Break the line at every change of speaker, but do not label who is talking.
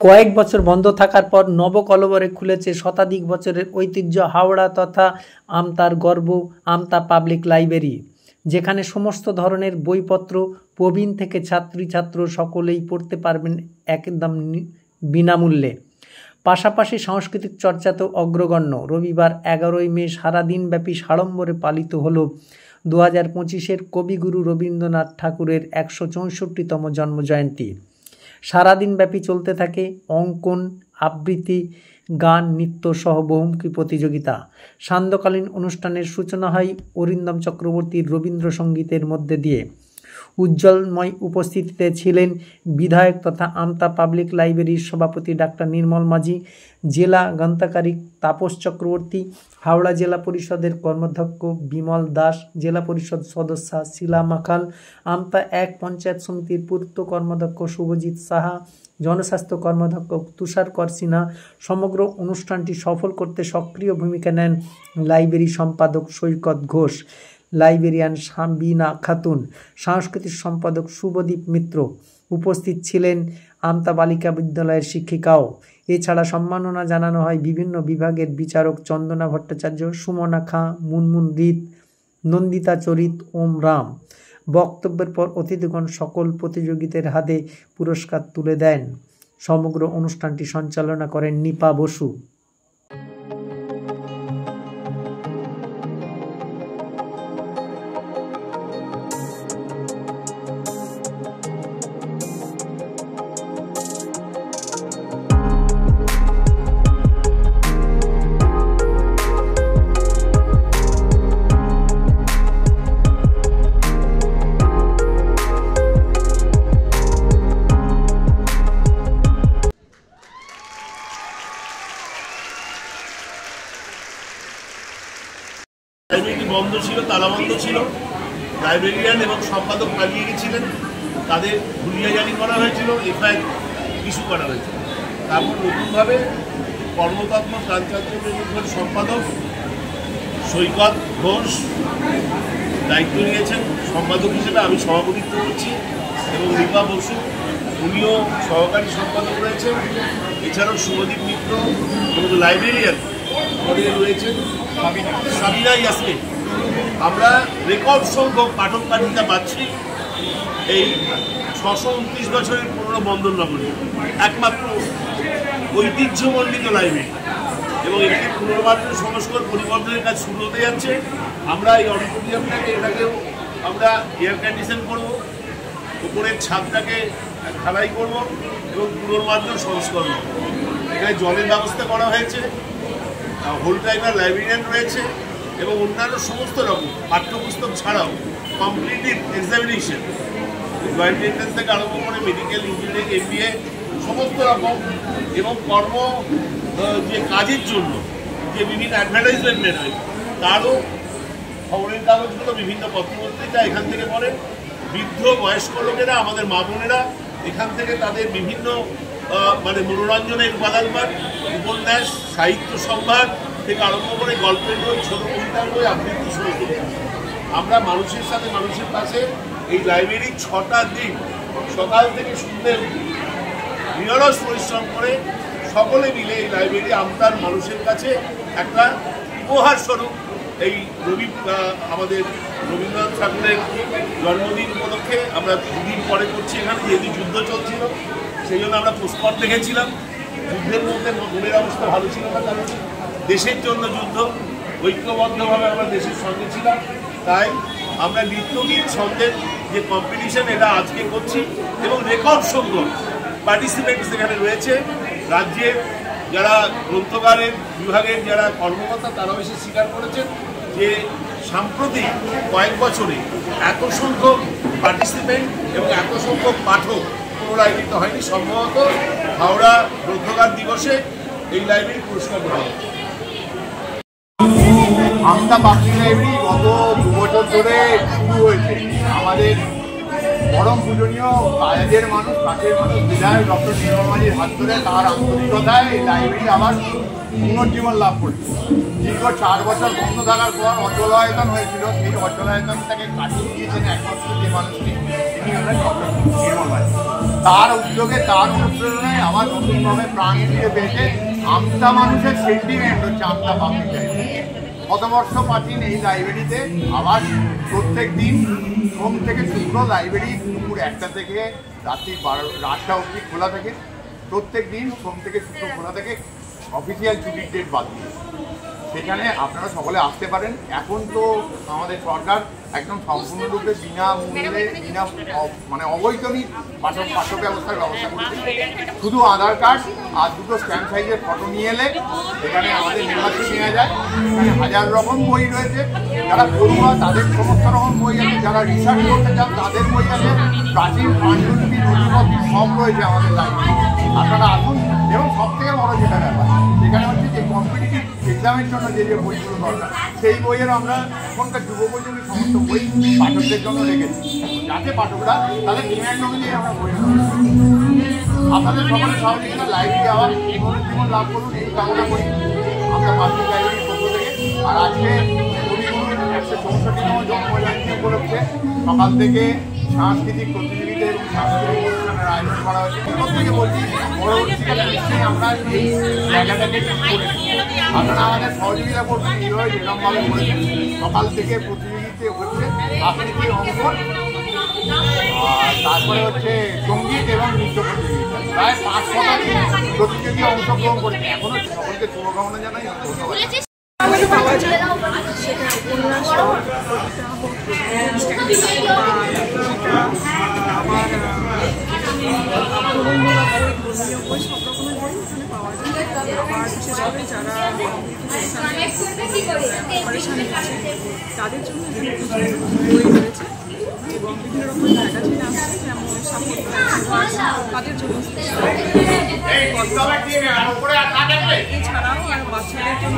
কয়েক বছর বন্ধ থাকার পর নবকলবরে খুলেছে শতাধিক বছরের ঐতিহ্য হাওড়া তথা আমতার গর্ব আমতা পাবলিক লাইব্রেরি, যেখানে সমস্ত ধরনের বইপত্র প্রবীণ থেকে ছাত্রছাত্র সকলেই পড়তে পারবেন একদম বিনামূল্যে। পাশাপাশি সাংস্কৃতিক চর্চাতেও অগ্রগণ্য। রবিবার 11ই মে সারাদিনব্যাপী সাড়ম্বরে পালিত হল 2025-এর কবিগুরু রবীন্দ্রনাথ ঠাকুরের 164তম জন্মজয়ন্তী। সারাদিনব্যাপী চলতে থাকে অঙ্কন, আবৃত্তি, গান, নৃত্য সহ বহুমুখী প্রতিযোগিতা। সান্ধ্যকালীন অনুষ্ঠানের সূচনা হয় অরিন্দম চক্রবর্তীর রবীন্দ্রসঙ্গীতের মধ্যে দিয়ে। উজ্জ্বলময় উপস্থিতিতে ছিলেন বিধায়ক তথা আমতা পাবলিক লাইব্রেরির সভাপতি ডাক্তার নির্মল মাঝি, জেলা গ্রন্থাগারিক তাপস চক্রবর্তী, হাওড়া জেলা পরিষদের কর্মাধ্যক্ষ বিমল দাস, জেলা পরিষদ সদস্যা শিলা মাখাল, আমতা 1 পঞ্চায়েত সমিতির পূর্ত কর্মাধ্যক্ষ শুভজিৎ সাহা, জনস্বাস্থ্য কর্মাধ্যক্ষ তুষার কর সিনহা। সমগ্র অনুষ্ঠানটি সফল করতে সক্রিয় ভূমিকা নেন লাইব্রেরি সম্পাদক সৈকত ঘোষ, লাইব্রেরিয়ান সাবিনা খাতুন, সাংস্কৃতিক সম্পাদক শুভদীপ মিত্র। উপস্থিত ছিলেন আমতা বালিকা বিদ্যালয়ের শিক্ষিকাও। এছাড়া সম্মাননা জানানো হয় বিভিন্ন বিভাগের বিচারক চন্দনা ভট্টাচার্য, সুমনা খাঁ, মুনমুন রিত, নন্দিতা চরিত, ওম রাম। বক্তব্যের পর অতিথিগণ সকল প্রতিযোগীদের হাতে পুরস্কার তুলে দেন। সমগ্র অনুষ্ঠানটি সঞ্চালনা করেন নিপা বসু।
লাইব্রেরি বন্ধ ছিল, তালাবন্ধ ছিল। লাইব্রেরিয়ান এবং সম্পাদক পালিয়ে গেছিলেন, তাদের হুলিয়া জারি করা হয়েছিল, এফআইআর ইস্যু করা হয়েছিল। তারপর নতুনভাবে কর্মতত্ত্ব প্রাণচাত্রের সম্পাদক সৈকত ঘোষ দায়িত্ব নিয়েছেন সম্পাদক হিসেবে, আমি সভাপতিত্ব করছি, এবং রিপা বসু উনিও সহকারী সম্পাদক রয়েছেন। এছাড়াও শুভদীপ মিত্র এবং লাইব্রেরিয়ান রয়েছেন সাবিনা ইয়াসমিন। আমরা রেকর্ড সংখ্যক পাঠক পাঠিকা পাচ্ছি এই 629 বছরের পুরনো বন্দর নগরী, একমাত্র ঐতিহ্যমণ্ডিত লাইব্রেরি, এবং এখানে পুনর্বাসন সংস্কার পরিবর্তনের কাজ শুরু হতে যাচ্ছে। আমরা এই অডিটোরিয়ামটাকে এটাকেও আমরা এয়ার কন্ডিশন করবো, উপরের ছাদটাকে ঢালাই করব এবং পুনর্বাসন সংস্করণ। এখানে জলের ব্যবস্থা করা হয়েছে, হোল টাইমার লাইব্রেরিয়ান রয়েছে, এবং অন্যান্য সমস্ত রকম পাঠ্যপুস্তক ছাড়াও কম্পিটিটিভ এক্সামিনেশন, জয়েন্ট এন্ট্রান্স থেকে আরম্ভ করে মেডিকেল, ইঞ্জিনিয়ারিং, MBA সমস্ত রকম, এবং কর্ম যে কাজের জন্য যে বিভিন্ন অ্যাডভার্টাইজমেন্ট বেরোয় তারও খবরের কাগজগুলো, বিভিন্ন পত্রপত্রিকা এখান থেকে পড়েন। বৃদ্ধ বয়স্ক লোকেরা, আমাদের মা বোনেরা এখান থেকে তাদের বিভিন্ন মনোরঞ্জনের উপাদান পান, উপন্যাস, সাহিত্য সম্ভার থেকে আরম্ভ করে গল্পের বই, ছোট কবিতার বই, আবৃত্তি সমস্ত। আমরা মানুষের সাথে মানুষের পাশে এই লাইব্রেরির 6টা দিন সকাল থেকে সন্ধ্যে নিরলস পরিশ্রম করে সকলে মিলে এই লাইব্রেরি আমতার মানুষের কাছে একটা উপহার স্বরূপ এই আমাদের রবীন্দ্রনাথ ঠাকুরের জন্মদিন উপলক্ষে আমরা দুদিন পরে করছি। এখানে যেহেতু যুদ্ধ চলছিল সেই জন্য আমরা পোস্টপট দেখেছিলাম। যুদ্ধের মধ্যে মনের অবস্থা ভালো ছিল না, কারণ দেশের জন্য যুদ্ধ, ঐক্যবদ্ধভাবে আমরা দেশের সঙ্গে ছিলাম। তাই আমরা নৃত্যগীত ছন্দের যে কম্পিটিশন এটা আজকে করছি, এবং রেকর্ড সংখ্যক পার্টিসিপেন্টস এখানে রয়েছে। রাজ্যের যারা গ্রন্থগারের বিভাগের যারা কর্মকর্তা তারাও এসে স্বীকার করেছেন যে সাম্প্রতিক কয়েক বছরে এত সংখ্যক পার্টিসিপেন্ট এবং এত সংখ্যক পাঠক কোনো লাইব্রেরিতে হয়নি। সম্ভবত হাওড়া গ্রন্থগার দিবসে এই লাইব্রেরি পুরস্কার দেওয়া হবে।
আমতা পাবলিক লাইব্রেরি গত 2 বছর ধরে শুরু হয়েছে। আমাদের পরম পূজনীয় কাজের মানুষ, কাছের মানুষ বিধায়ক ডক্টর নির্মল মাঝির হাত ধরে, তার আন্তরিকতায় এই লাইব্রেরি আবার পুনর্জীবন লাভ করছে। দীর্ঘ 4 বছর বন্ধ থাকার পর অচলায়তন হয়েছিল, সেই অচলায়তনটাকে কাটিয়ে দিয়েছেন একমাত্র যে মানুষটি, তিনি হলেন ডক্টর নির্মল মাঝি। তার উদ্যোগে, তার অনুপ্রেরণায় আবার নতুনভাবে প্রাণ ফিরে পেয়েছে আমতা মানুষের সেন্টিমেন্ট হচ্ছে আমতা পাবলিক লাইব্রেরি। শতবর্ষ প্রাচীন এই লাইব্রেরিতে আবার প্রত্যেক দিন সোম থেকে শুক্র লাইব্রেরি দুপুর 1টা থেকে রাত্রি 8টা অবধি খোলা থাকে। প্রত্যেক দিন সোম থেকে শুক্র খোলা থাকে, অফিসিয়াল ছুটির ডেট বাদ দিয়ে। সেখানে আপনারা সকলে আসতে পারেন। এখন তো আমাদের সরকার একদম সম্পূর্ণরূপে বিনামূল্যে মানে অবৈতনিক পাঠ্য ব্যবস্থার ব্যবস্থা করছে। শুধু আধার কার্ড আর 2টো স্ট্যাম্প সাইজের ফটো নিয়ে এলে এখানে আমাদের মেম্বারশিপ নেওয়া যায়। এখানে 1000 রকম বই রয়েছে। যারা পড়ুয়া তাদের সমস্ত রকম বই আছে, যারা রিসার্চ করতে চান তাদের বই আছে, প্রাচীন পাণ্ডুলিপি নথিপত্র সব রয়েছে আমাদের লাইব্রেরি। আপনারা আসুন। এবং সবথেকে বড় যেটা ব্যাপার এখানে হচ্ছে যে কম্পিটিটিভ এক্সামের জন্য যে যে বইগুলো দরকার সেই বইয়ের আমরা এখনকার যুব প্রজন্মের সমস্ত বই পাঠকদের জন্য রেখেছি, যাতে পাঠকরা তাদের ডিম্যান্ড অনুযায়ী আমরা বই আপনাদের সকলের সহযোগিতা লাইব্রেরি আবার জীবন লাভ করুন এই কামনা করি আমরা পাবলিক লাইব্রেরির পক্ষ থেকে। আর আজকে কবিগুরুর 164তম জন্মজয়ন্তী উপলক্ষে সকাল থেকে সাংস্কৃতিক প্রতিযোগিতা এবং সাংস্কৃতিক অনুষ্ঠানের আয়োজন করা হয়েছে। প্রত্যেকে বলছি পরবর্তীকালে নিশ্চয়ই আমরা এই জায়গাটাকে আপনারা আমাদের সহযোগিতা করবেন। এইভাবে যেরকমভাবে করেছেন সকাল থেকে প্রতিযোগিতা হচ্ছে আবৃত্তি, অঙ্কন, আর তারপরে হচ্ছে সঙ্গীত এবং নৃত্য প্রতিযোগিতা। প্রায় 500টি প্রতিযোগী অংশগ্রহণ করেছে। এখনো সকলকে শুভকামনা জানাই, ধন্যবাদ।
পাওয়া যায় সেটা উপন্যাস আবার ধর্মীয় বই সব রকমের বই এখানে পাওয়া যায়। আবার বিশেষ করে যারা অপারেশন আছে তাদের জন্য বই রয়েছে এবং বিভিন্ন রকম ম্যাগাজিন আছে, যেমন তাদের জন্য এছাড়াও বাচ্চাদের জন্য